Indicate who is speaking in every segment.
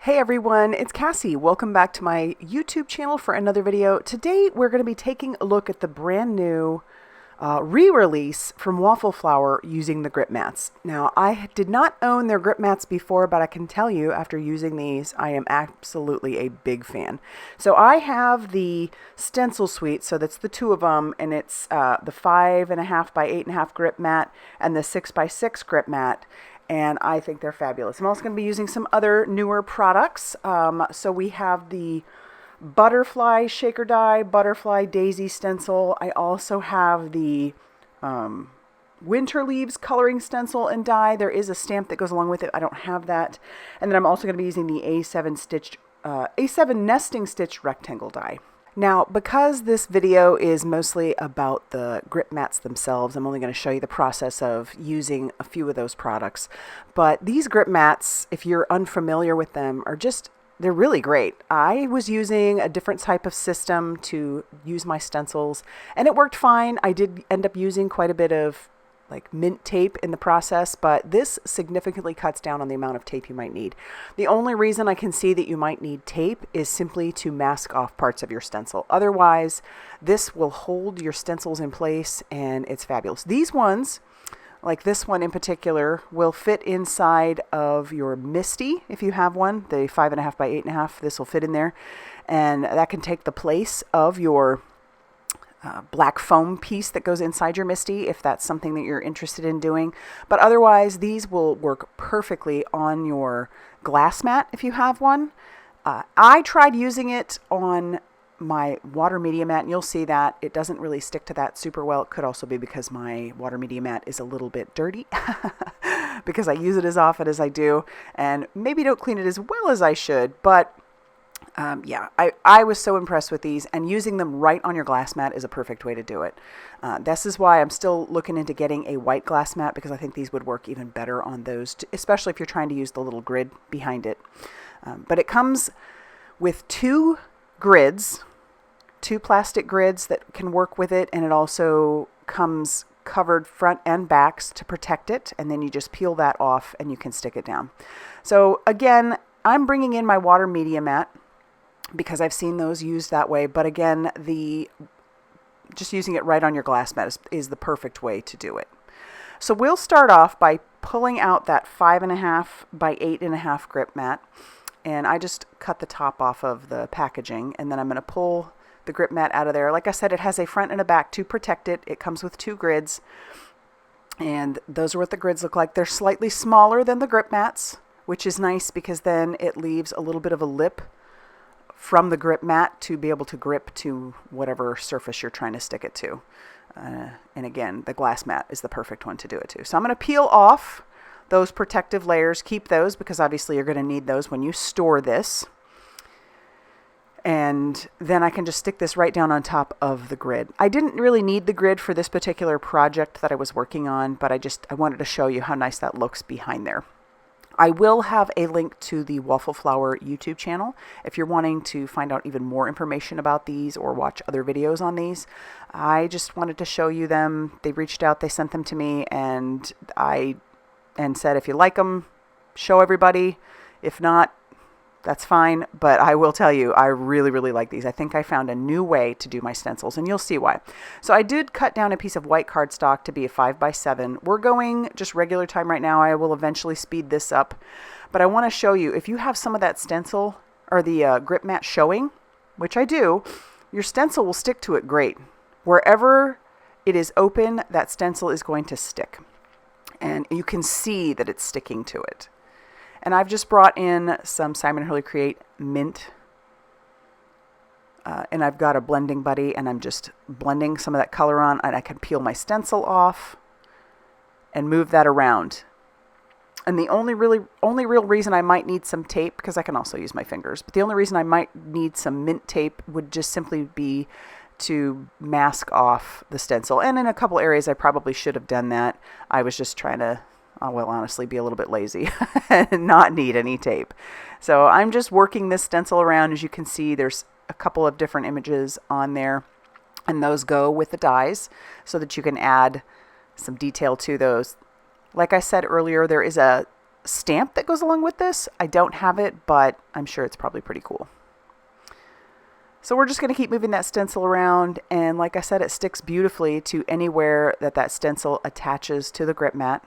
Speaker 1: Hey everyone, it's Cassie. Welcome back to my YouTube channel for another video. Today we're going to be taking a look at the brand new re-release from Waffle Flower using the grip mats. Now, I did not own their grip mats before, but I can tell you after using these, I am absolutely a big fan. So I have the Stencil suite, so that's the two of them, and it's the 5.5 by 8.5 grip mat and the 6 by 6 grip mat. And I think they're fabulous. I'm also going to be using some other newer products. So we have the butterfly shaker die, butterfly daisy stencil. I also have the winter leaves coloring stencil and die. There is a stamp that goes along with it. I don't have that. And then I'm also going to be using the A7 nesting stitch rectangle die. Now, because this video is mostly about the grip mats themselves, I'm only going to show you the process of using a few of those products. But these grip mats, if you're unfamiliar with them, they're really great. I was using a different type of system to use my stencils, and it worked fine. I did end up using quite a bit of like mint tape in the process, but this significantly cuts down on the amount of tape you might need. The only reason I can see that you might need tape is simply to mask off parts of your stencil. Otherwise, this will hold your stencils in place and it's fabulous. These ones, like this one in particular, will fit inside of your Misty if you have one, the 5.5 by 8.5. This will fit in there, and that can take the place of your black foam piece that goes inside your Misty if that's something that you're interested in doing. But otherwise, these will work perfectly on your glass mat if you have one. I tried using it on my water media mat, and you'll see that it doesn't really stick to that super well. It could also be because my water media mat is a little bit dirty because I use it as often as I do and maybe don't clean it as well as I should. But yeah, I was so impressed with these, and using them right on your glass mat is a perfect way to do it. This is why I'm still looking into getting a white glass mat, because I think these would work even better on those, especially if you're trying to use the little grid behind it. But it comes with two grids, two plastic grids that can work with it, and it also comes covered front and backs to protect it, and then you just peel that off and you can stick it down. So again, I'm bringing in my water media mat because I've seen those used that way. But again, just using it right on your glass mat is the perfect way to do it. So we'll start off by pulling out that 5.5 by 8.5 grip mat. And I just cut the top off of the packaging, and then I'm going to pull the grip mat out of there. Like I said, it has a front and a back to protect it. It comes with two grids, and those are what the grids look like. They're slightly smaller than the grip mats, which is nice because then it leaves a little bit of a lip from the grip mat to be able to grip to whatever surface you're trying to stick it to. And again, the glass mat is the perfect one to do it to. So I'm going to peel off those protective layers. Keep those because obviously you're going to need those when you store this. And then I can just stick this right down on top of the grid. I didn't really need the grid for this particular project that I was working on, but I wanted to show you how nice that looks behind there. I will have a link to the Waffle Flower YouTube channel if you're wanting to find out even more information about these or watch other videos on these. I just wanted to show you them. They reached out, they sent them to me, and said if you like them, show everybody. If not, that's fine, but I will tell you, I really, really like these. I think I found a new way to do my stencils, and you'll see why. So I did cut down a piece of white cardstock to be a 5 by 7. We're going just regular time right now. I will eventually speed this up, but I want to show you, if you have some of that stencil or the grip mat showing, which I do, your stencil will stick to it great. Wherever it is open, that stencil is going to stick, and you can see that it's sticking to it. And I've just brought in some Simon Hurley Create mint. And I've got a blending buddy, and I'm just blending some of that color on, and I can peel my stencil off and move that around. And the only real reason I might need some tape, because I can also use my fingers, but the only reason I might need some mint tape would just simply be to mask off the stencil. And in a couple areas I probably should have done that. I was just trying to honestly be a little bit lazy and not need any tape. So I'm just working this stencil around. As you can see, there's a couple of different images on there, and those go with the dies so that you can add some detail to those. Like I said earlier, there is a stamp that goes along with this. I don't have it, but I'm sure it's probably pretty cool. So we're just going to keep moving that stencil around, and like I said, it sticks beautifully to anywhere that that stencil attaches to the grip mat.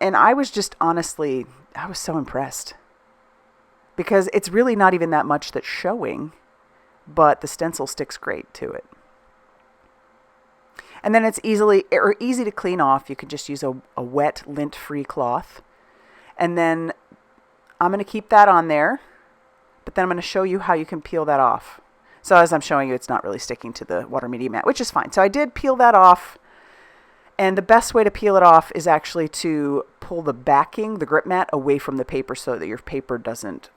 Speaker 1: And I was just honestly, I was so impressed, because it's really not even that much that's showing, but the stencil sticks great to it. And then it's easy to clean off. You can just use a wet lint-free cloth. And then I'm going to keep that on there, but then I'm going to show you how you can peel that off. So as I'm showing you, it's not really sticking to the water media mat, which is fine. So I did peel that off. And the best way to peel it off is actually to pull the backing, the grip mat, away from the paper so that your paper doesn't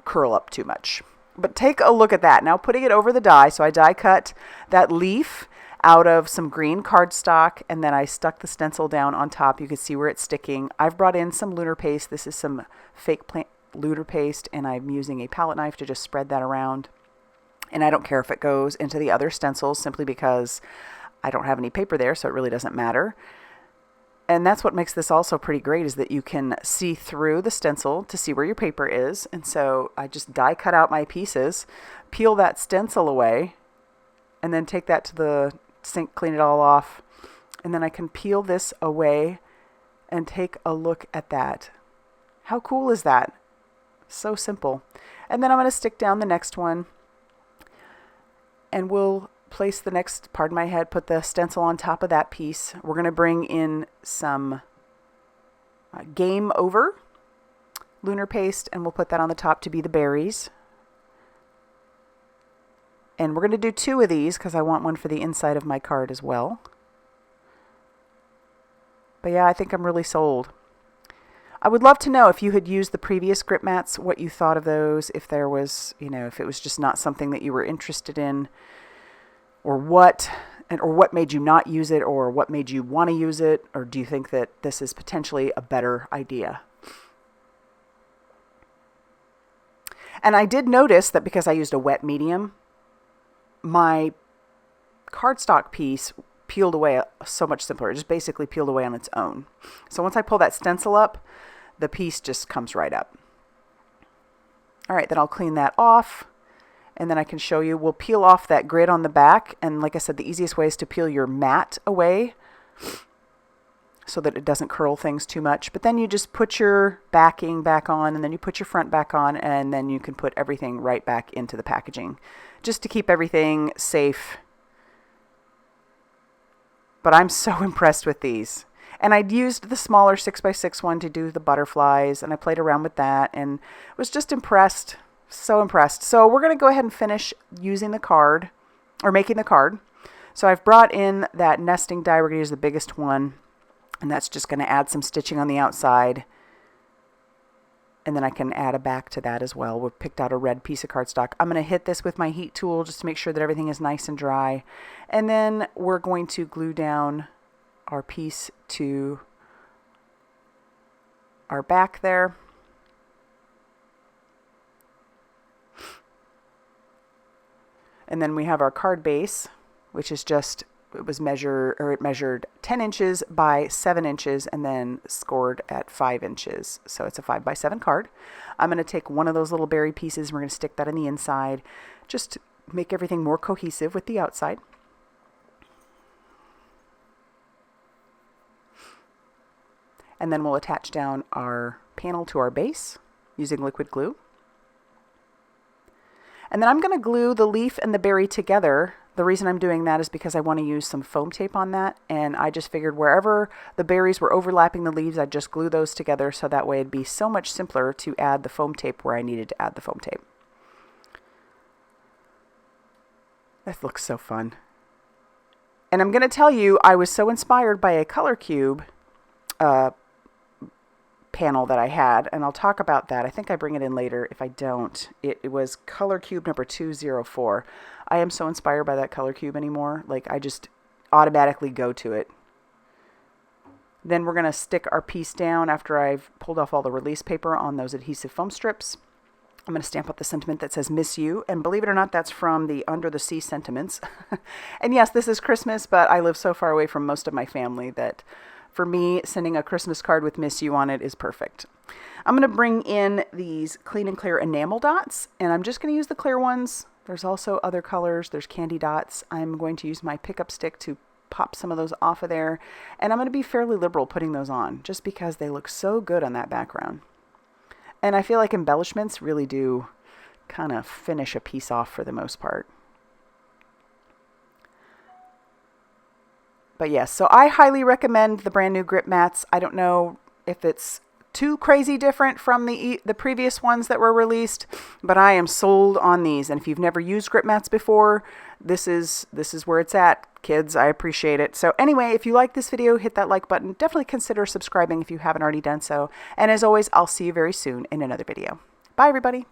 Speaker 1: curl up too much. But take a look at that. Now putting it over the die, so I die cut that leaf out of some green cardstock, and then I stuck the stencil down on top. You can see where it's sticking. I've brought in some Lunar paste. This is some fake Lunar paste, and I'm using a palette knife to just spread that around. And I don't care if it goes into the other stencils, simply because I don't have any paper there, so it really doesn't matter. And that's what makes this also pretty great, is that you can see through the stencil to see where your paper is. And so I just die cut out my pieces, peel that stencil away, and then take that to the sink, clean it all off. And then I can peel this away and take a look at that. How cool is that? So simple. And then I'm going to stick down the next one, and we'll place the next, pardon my head, put the stencil on top of that piece. We're going to bring in some Game Over Lunar paste, and we'll put that on the top to be the berries. And we're going to do 2 of these because I want one for the inside of my card as well. But yeah, I think I'm really sold. I would love to know, if you had used the previous grip mats, what you thought of those, if there was, if it was just not something that you were interested in, or what made you not use it, or what made you want to use it, or do you think that this is potentially a better idea? And I did notice that because I used a wet medium, my cardstock piece peeled away so much simpler. It just basically peeled away on its own. So once I pull that stencil up, the piece just comes right up. All right, then I'll clean that off. And then I can show you, we'll peel off that grid on the back. And like I said, the easiest way is to peel your mat away so that it doesn't curl things too much. But then you just put your backing back on, and then you put your front back on, and then you can put everything right back into the packaging, just to keep everything safe. But I'm so impressed with these. And I'd used the smaller 6x6 one to do the butterflies, and I played around with that and was just impressed. So impressed. So we're going to go ahead and finish using the card, or making the card. So I've brought in that nesting die. We're going to use the biggest one, and that's just going to add some stitching on the outside. And then I can add a back to that as well. We've picked out a red piece of cardstock. I'm going to hit this with my heat tool just to make sure that everything is nice and dry. And then we're going to glue down our piece to our back there. And then we have our card base, which is just, it measured 10 inches by 7 inches and then scored at 5 inches. So it's a 5x7 card. I'm going to take one of those little berry pieces, and we're going to stick that in the inside, just to make everything more cohesive with the outside. And then we'll attach down our panel to our base using liquid glue. And then I'm going to glue the leaf and the berry together. The reason I'm doing that is because I want to use some foam tape on that. And I just figured wherever the berries were overlapping the leaves, I'd just glue those together, so that way it'd be so much simpler to add the foam tape where I needed to add the foam tape. That looks so fun. And I'm going to tell you, I was so inspired by a color cube panel that I had, and I'll talk about that. I think I bring it in later. If I don't, it was color cube number 204. I am so inspired by that color cube anymore. Like, I just automatically go to it. Then we're going to stick our piece down after I've pulled off all the release paper on those adhesive foam strips. I'm going to stamp out the sentiment that says miss you. And believe it or not, that's from the Under the Sea sentiments. And yes, this is Christmas, but I live so far away from most of my family that for me, sending a Christmas card with miss you on it is perfect. I'm going to bring in these Clean and Clear enamel dots, and I'm just going to use the clear ones. There's also other colors. There's candy dots. I'm going to use my pickup stick to pop some of those off of there. And I'm going to be fairly liberal putting those on just because they look so good on that background. And I feel like embellishments really do kind of finish a piece off for the most part. But yes, so I highly recommend the brand new grip mats. I don't know if it's too crazy different from the previous ones that were released, but I am sold on these. And if you've never used grip mats before, this is where it's at, kids. I appreciate it. So anyway, if you like this video, hit that like button. Definitely consider subscribing if you haven't already done so. And as always, I'll see you very soon in another video. Bye, everybody.